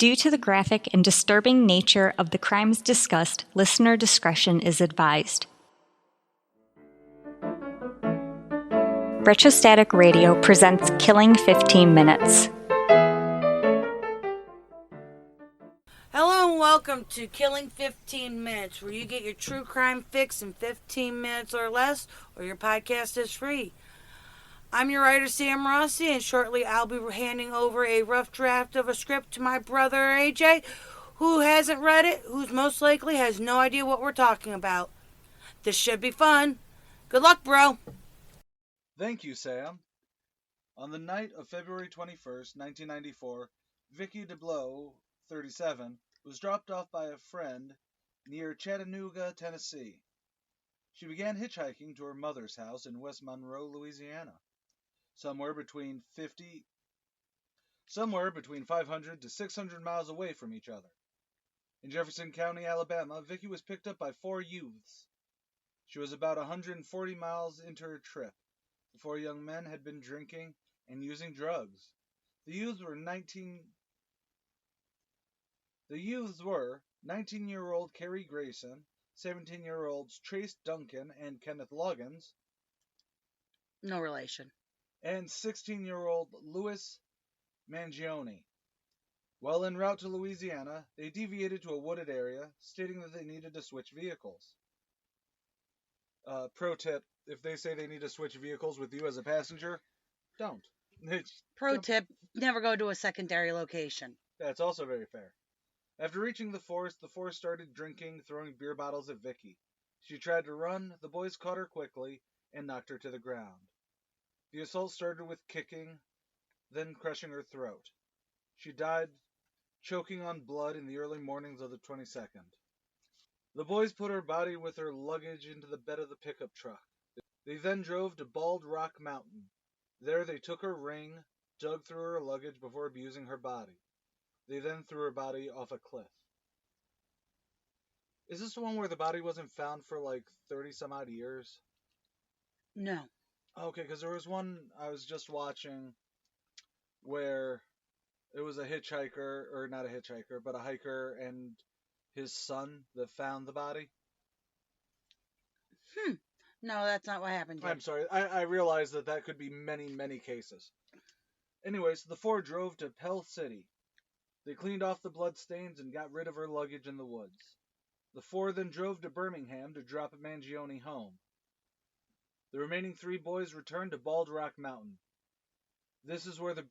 Due to the graphic and disturbing nature of the crimes discussed, listener discretion is advised. Retrostatic Radio presents Killing 15 Minutes. Hello and welcome to Killing 15 Minutes, where you get your true crime fix in 15 minutes or less, or your podcast is free. I'm your writer, Sam Rossi, and shortly I'll be handing over a rough draft of a script to my brother, AJ, who hasn't read it, who's most likely has no idea what we're talking about. This should be fun. Good luck, bro. Thank you, Sam. On the night of February 21st, 1994, Vickie DeBliuex, 37, was dropped off by a friend near Chattanooga, Tennessee. She began hitchhiking to her mother's house in West Monroe, Louisiana, somewhere between 500 to 600 miles away from each other. In Jefferson County, Alabama, Vickie was picked up by four youths. She was about 140 miles into her trip. The four young men had been drinking and using drugs. The youths were 19-year-old Carrie Grayson, 17-year-olds Trace Duncan and Kenneth Loggins, No relation, and 16-year-old Louis Mangione. While en route to Louisiana, they deviated to a wooded area, stating that they needed to switch vehicles. Pro tip, if they say they need to switch vehicles with you as a passenger, don't. Pro tip, never go to a secondary location. That's also very fair. After reaching the forest, the four started drinking, throwing beer bottles at Vickie. She tried to run, the boys caught her quickly, and knocked her to the ground. The assault started with kicking, then crushing her throat. She died, choking on blood in the early mornings of the 22nd. The boys put her body with her luggage into the bed of the pickup truck. They then drove to Bald Rock Mountain. There they took her ring, dug through her luggage before abusing her body. They then threw her body off a cliff. Is this the one where the body wasn't found for like 30 some odd years? No. Okay, because there was one I was just watching where it was a hitchhiker, or not a hitchhiker, but a hiker and his son that found the body. No, that's not what happened here. I'm sorry. I realize that could be many, many cases. Anyways, the four drove to Pell City. They cleaned off the bloodstains and got rid of her luggage in the woods. The four then drove to Birmingham to drop Mangione home. The remaining three boys returned to Bald Rock Mountain. This is where the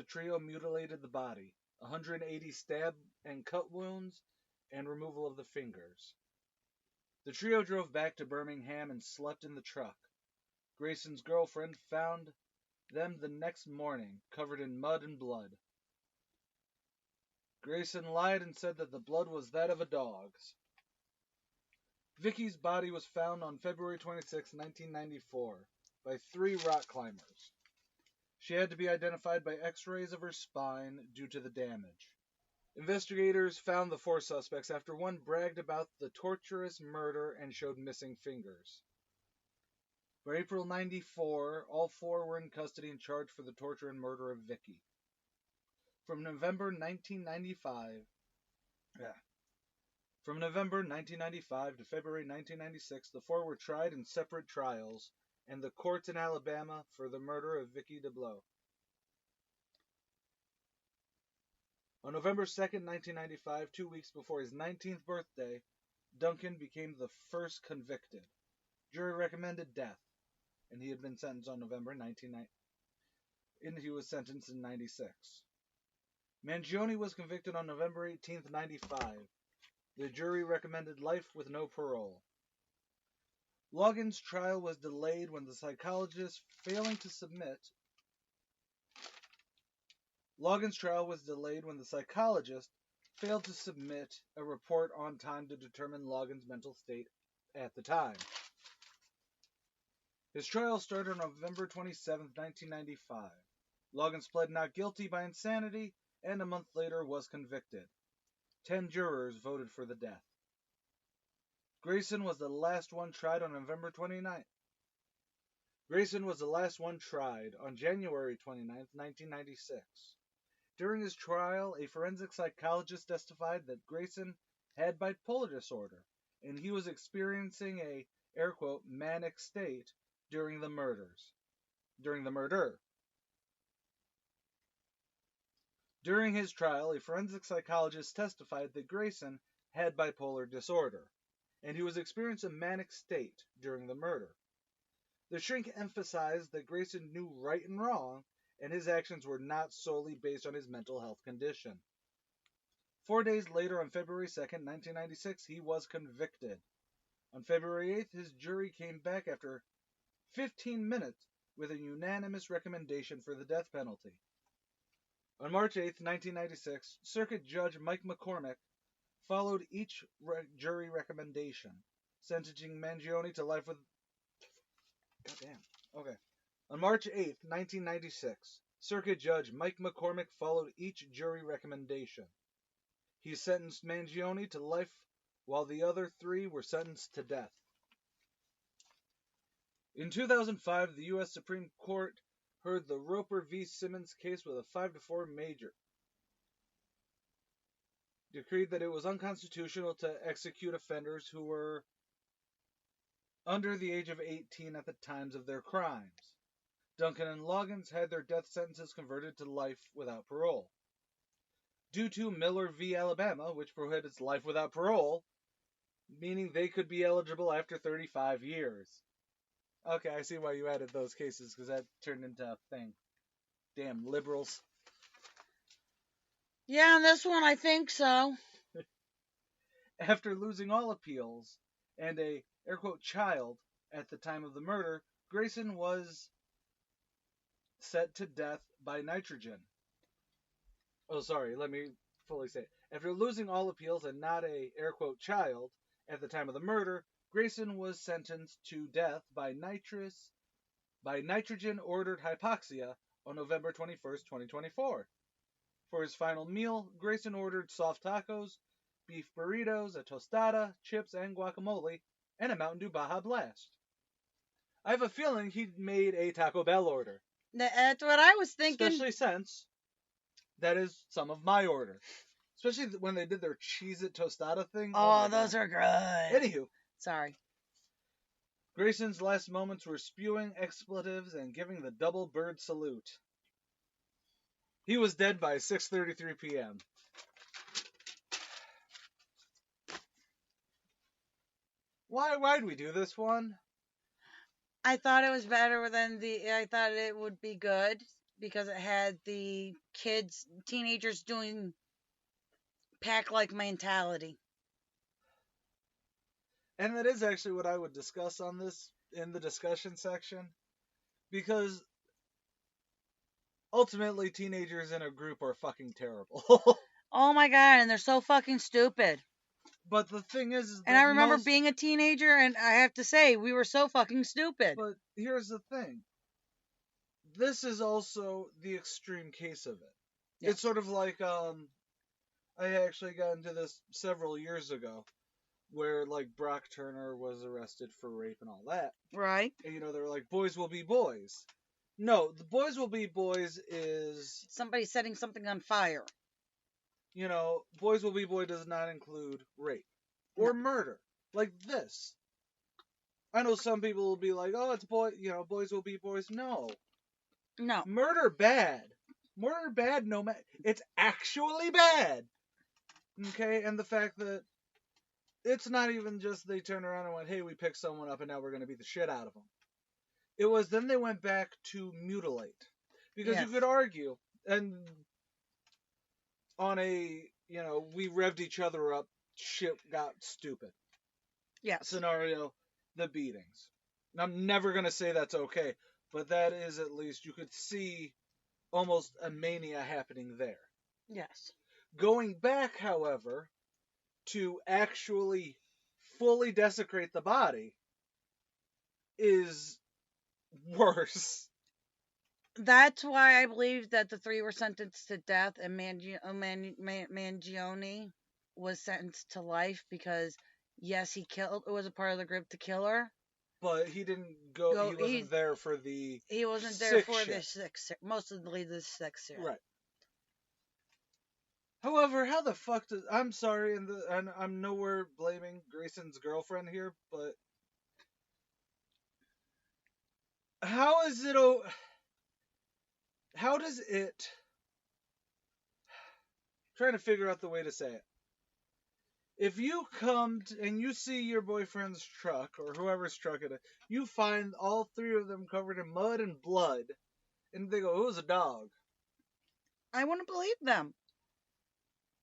trio mutilated the body. 180 stab and cut wounds, and removal of the fingers. The trio drove back to Birmingham and slept in the truck. Grayson's girlfriend found them the next morning, covered in mud and blood. Grayson lied and said that the blood was that of a dog's. Vickie's body was found on February 26, 1994, by three rock climbers. She had to be identified by x-rays of her spine due to the damage. Investigators found the four suspects after one bragged about the torturous murder and showed missing fingers. By April 1994, all four were in custody and charged for the torture and murder of Vickie. From November 1995 to February 1996, the four were tried in separate trials and the courts in Alabama for the murder of Vickie DeBliuex. On November 2, 1995, 2 weeks before his 19th birthday, Duncan became the first convicted. Jury recommended death, and he had been sentenced on November 1990, and he was sentenced in 96. Mangione was convicted on November 18, 1995. The jury recommended life with no parole. Loggins' trial was delayed when the psychologist failed to submit a report on time to determine Loggins' mental state at the time. His trial started on November 27, 1995. Loggins pled not guilty by insanity and a month later was convicted. 10 jurors voted for the death. Grayson was the last one tried on November 29th. Grayson was the last one tried on January 29, 1996. During his trial, a forensic psychologist testified that Grayson had bipolar disorder, and he was experiencing a, air quote, manic state during the murder. During his trial, a forensic psychologist testified that Grayson had bipolar disorder, and he was experiencing a manic state during the murder. The shrink emphasized that Grayson knew right and wrong, and his actions were not solely based on his mental health condition. 4 days later, on February 2nd, 1996, he was convicted. On February 8th, his jury came back after 15 minutes with a unanimous recommendation for the death penalty. On March 8th, 1996, Circuit Judge Mike McCormick followed each jury recommendation, sentencing Mangione to life with... Goddamn. Okay. On March 8th, 1996, Circuit Judge Mike McCormick followed each jury recommendation. He sentenced Mangione to life while the other three were sentenced to death. In 2005, the U.S. Supreme Court heard the Roper v. Simmons case with a 5-4 major. Decreed that it was unconstitutional to execute offenders who were under the age of 18 at the times of their crimes. Duncan and Loggins had their death sentences converted to life without parole. Due to Miller v. Alabama, which prohibits life without parole, meaning they could be eligible after 35 years. Okay, I see why you added those cases, because that turned into a thing. Damn liberals. Yeah, on this one, I think so. After losing all appeals and a, air quote, child at the time of the murder, Grayson was set to death by nitrogen. Oh, sorry, let me fully say it. After losing all appeals and not a, air quote, child at the time of the murder, Grayson was sentenced to death by nitrogen-ordered hypoxia on November 21st, 2024. For his final meal, Grayson ordered soft tacos, beef burritos, a tostada, chips, and guacamole, and a Mountain Dew Baja Blast. I have a feeling he made a Taco Bell order. That's what I was thinking. Especially since that is some of my order. Especially when they did their Cheez-It tostada thing. Oh, those are good. Anywho. Sorry. Grayson's last moments were spewing expletives and giving the double bird salute. He was dead by 6:33 p.m. Why'd we do this one? I thought it was better than I thought it would be good because it had the teenagers doing pack-like mentality. And that is actually what I would discuss on this in the discussion section. Because ultimately teenagers in a group are fucking terrible. Oh my god, and they're so fucking stupid. But the thing is and I remember being a teenager, and I have to say, we were so fucking stupid. But here's the thing. This is also the extreme case of it. Yeah. It's sort of like, I actually got into this several years ago, where, like, Brock Turner was arrested for rape and all that. Right. And, they were like, boys will be boys. No, the boys will be boys is... somebody setting something on fire. Boys will be boy does not include rape. Or murder. Like this. I know some people will be like, oh, it's boys will be boys. No. No. Murder bad. Murder bad no matter. It's actually bad. Okay? And the fact that it's not even just they turned around and went, hey, we picked someone up and now we're going to beat the shit out of them. It was then they went back to mutilate. Because you could argue, and on a, we revved each other up, shit got stupid. Yes. Scenario, the beatings. And I'm never going to say that's okay, but that is at least, you could see almost a mania happening there. Yes. Going back, however, to actually fully desecrate the body is worse. That's why I believe that the three were sentenced to death and Mangione was sentenced to life because, yes, it was a part of the group to kill her. But he didn't go, he wasn't there for the He wasn't there for the sex, mostly the sex. Right. However, how the fuck does... I'm sorry, and I'm nowhere blaming Grayson's girlfriend here, but... How is it... How does it... I'm trying to figure out the way to say it. If you come and you see your boyfriend's truck, or whoever's truck it is, you find all three of them covered in mud and blood, and they go, it was a dog. I wouldn't believe them.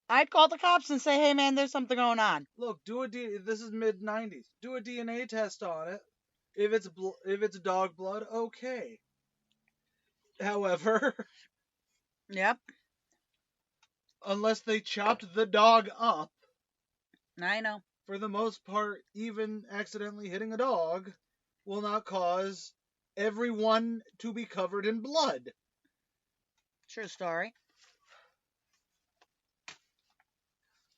I'd call the cops and say, hey man, there's something going on. Look, this is mid-90s. Do a DNA test on it. If it's dog blood, okay. However, Yep, unless they chopped the dog up, I know. for the most part, even accidentally hitting a dog will not cause everyone to be covered in blood. True story.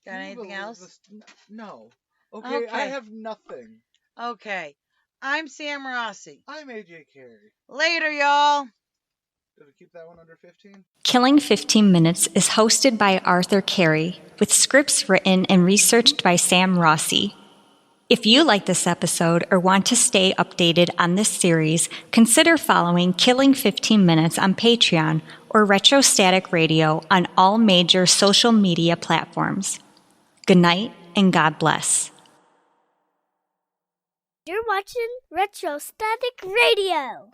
Got anything else? No. Okay, I Okay. have nothing. Okay. I'm Sam Rossi. I'm AJ Carey. Later, y'all. Did we keep that one under 15? Killing 15 Minutes is hosted by Arthur Carey, with scripts written and researched by Sam Rossi. If you like this episode or want to stay updated on this series, consider following Killing 15 Minutes on Patreon or Retrostatic Radio on all major social media platforms. Good night and God bless. You're watching Retrostatic Radio.